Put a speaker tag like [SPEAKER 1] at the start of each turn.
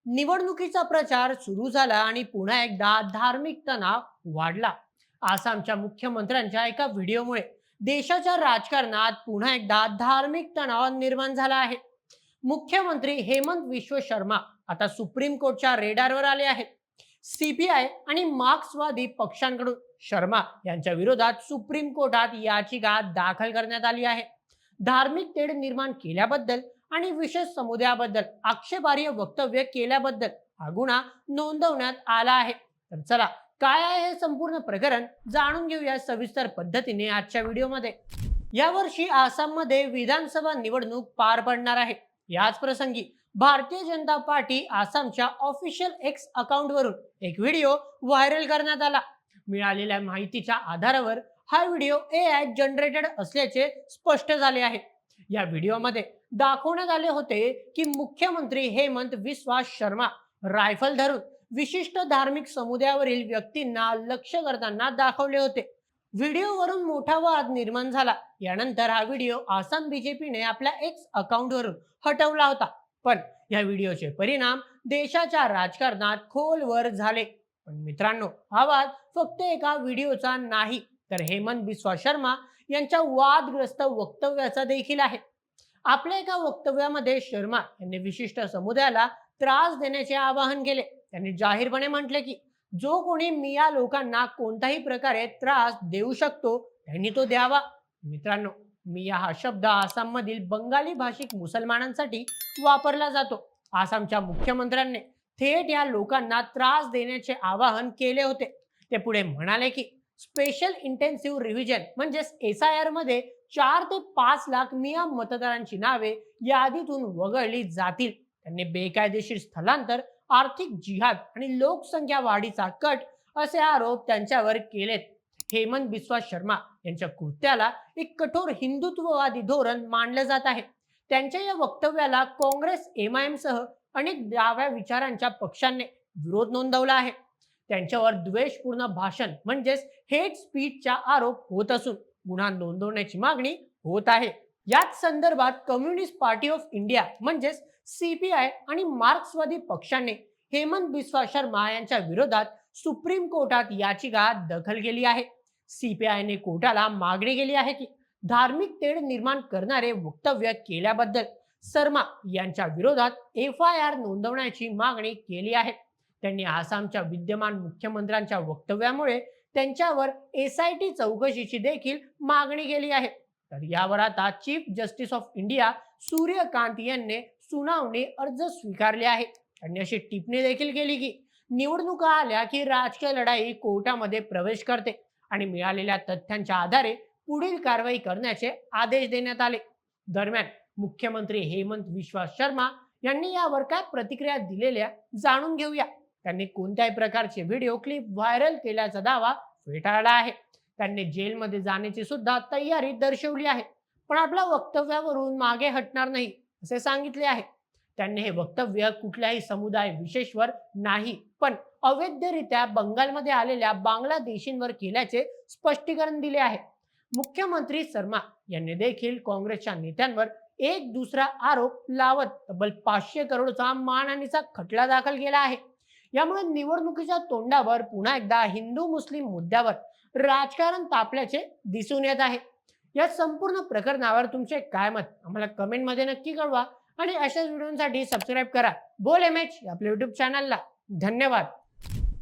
[SPEAKER 1] निवडणुकीचा प्रचार सुरू झाला आणि पुन्हा एकदा धार्मिक तणाव वाढला. आसामच्या मुख्यमंत्र्यांच्या एका व्हिडिओमुळे देशाच्या राजकारणात पुन्हा एकदा धार्मिक तणाव निर्माण झाला आहे. मुख्यमंत्री हेमंत विश्व शर्मा आता सुप्रीम कोर्टच्या रेडारवर आले आहेत. सीबीआय आणि मार्क्सवादी पक्षांकडून शर्मा यांच्या विरोधात सुप्रीम कोर्टात याचिका दाखल करण्यात आली आहे. धार्मिक तेढ निर्माण केल्याबद्दल आणि विशेष समुदायाबद्दल आक्षेपार्ह वक्तव्य केल्याबद्दल हा गुन्हा नोंदवण्यात आला आहे. तर चला, काय आहे हे संपूर्ण प्रकरण जाणून घेऊया सविस्तर पद्धतीने आजच्या व्हिडिओमध्ये. यावर्षी आसाममध्ये विधानसभा निवडणूक पार पडणार आहे. याच प्रसंगी भारतीय जनता पार्टी आसामच्या ऑफिशियल एक्स अकाउंटवरून एक व्हिडिओ व्हायरल करण्यात आला. मिळालेल्या माहितीच्या आधारावर हा व्हिडिओ AI जनरेटेड असल्याचे स्पष्ट झाले आहे. या व्हिडिओमध्ये दाखवण्यात आले होते की मुख्यमंत्री हेमंत विश्वा शर्मा रायफल धरून विशिष्ट धार्मिक समुदायावरील व्यक्तींना लक्ष करताना दाखवले होते. व्हिडिओवरून मोठा वाद निर्माण झाला. यानंतर हा व्हिडिओ आसाम बीजेपीने आपल्या एक्स अकाउंटवरून हटवला होता. पण या व्हिडिओचे परिणाम देशाच्या राजकारणात खोलवर झाले. पण मित्रांनो, हा वाद फक्त एका व्हिडिओचा नाही, तर हेमंत बिस्वा शर्मा यांच्या वादग्रस्त वक्तव्याचा देखील आहे. आपल्या एका वक्तव्यामध्ये शर्मा यांनी विशिष्ट समुदायाला त्रास देण्याचे आवाहन केले. त्यांनी जाहीरपणे म्हटले की जो कोणी मिया लोकांना कोणत्याही प्रकारे त्रास देऊ शकतो त्यांनी तो द्यावा. मित्रांनो, मिया हा शब्द आसाममधील बंगाली भाषिक मुसलमानांसाठी वापरला जातो. आसामच्या मुख्यमंत्र्यांनी थेट या लोकांना त्रास देण्याचे आवाहन केले होते. ते पुढे म्हणाले की स्पेशल इंटेन्सिव्ह रिव्हिजन म्हणजे SIR मध्ये 4 ते 5 लाख मिया मतदारांची नावे यादीतून वगळली जातील. त्यांनी बेकायदेशीर स्थलांतर, आर्थिक जिहाद आणि लोकसंख्या वाढीचा कट असे आरोप त्यांच्यावर केलेत. हेमंत बिस्वा शर्मा यांच्या कृत्याला एक कठोर हिंदुत्ववादी धोरण मानले जात आहे. त्यांच्या या वक्तव्याला काँग्रेस, MIM सह अनेक डाव्या विचारांच्या पक्षांनी विरोध नोंदवला आहे. त्यांच्यावर द्वेषपूर्ण भाषण म्हणजेच हेट स्पीचचा आरोप होत असून गुन्हा नोंदवण्याची मागणी होत आहे. याच संदर्भात कम्युनिस्ट पार्टी ऑफ इंडिया म्हणजेच CPI आणि मार्क्सवादी पक्षाने हेमंत बिस्वा शर्मा यांच्या विरोधात सुप्रीम कोर्टात याचिका दाखल केली आहे. CPIने कोर्टाला मागणी केली आहे की धार्मिक तेढ निर्माण करणारे वक्तव्य केल्याबद्दल शर्मा यांच्या विरोधात FIR नोंदवण्याची मागणी केली आहे. त्यांनी आसामच्या विद्यमान मुख्यमंत्र्यांच्या वक्तव्यामुळे त्यांच्यावर SIT चौकशीची देखील मागणी केली आहे. तर यावर आता chief justice of India Suryakant यांनी सुनावणी अर्ज स्वीकारले आहे. त्यांनी अशी टिप्पणी देखील केली की निवडणुका आल्या की राजकीय लढाई कोर्टामध्ये प्रवेश करते आणि मिळालेल्या तथ्यांच्या आधारे पुढील कारवाई करण्याचे आदेश देण्यात आले. दरम्यान मुख्यमंत्री हेमंत विश्वा शर्मा यांनी यावर काय प्रतिक्रिया दिलेल्या जाणून घेऊया. त्यांनी कोणत्याही प्रकारचे व्हिडिओ क्लिप व्हायरल केल्याचा दावा फेटाळला आहे. त्यांनी जेलमध्ये जाण्याची सुद्धा तयारी दर्शवली आहे, पण आपल्या वक्तव्यावरून मागे हटणार नाही असे सांगितले आहे. त्यांनी हे वक्तव्य कुठल्याही समुदाय विशेषवर नाही, पण अवैधरित्या बंगालमध्ये आलेल्या बांगलादेशींवर केल्याचे स्पष्टीकरण दिले आहे. मुख्यमंत्री शर्मा यांनी देखील काँग्रेसच्या नेत्यांवर एक दुसरा आरोप लावत तब्बल 500 करोडचा मानहानीचा खटला दाखल केला आहे. यामुळे निवडणुकीच्या तोंडावर पुन्हा एकदा हिंदू मुस्लिम मुद्द्यावर राजकारण तापल्याचे दिसून येत आहे. या संपूर्ण प्रकरणावर तुमचे काय मत आम्हाला कमेंटमध्ये नक्की कळवा आणि अशाच व्हिडिओसाठी सबस्क्राईब करा बोल MH आपल्या YouTube चॅनलला. धन्यवाद.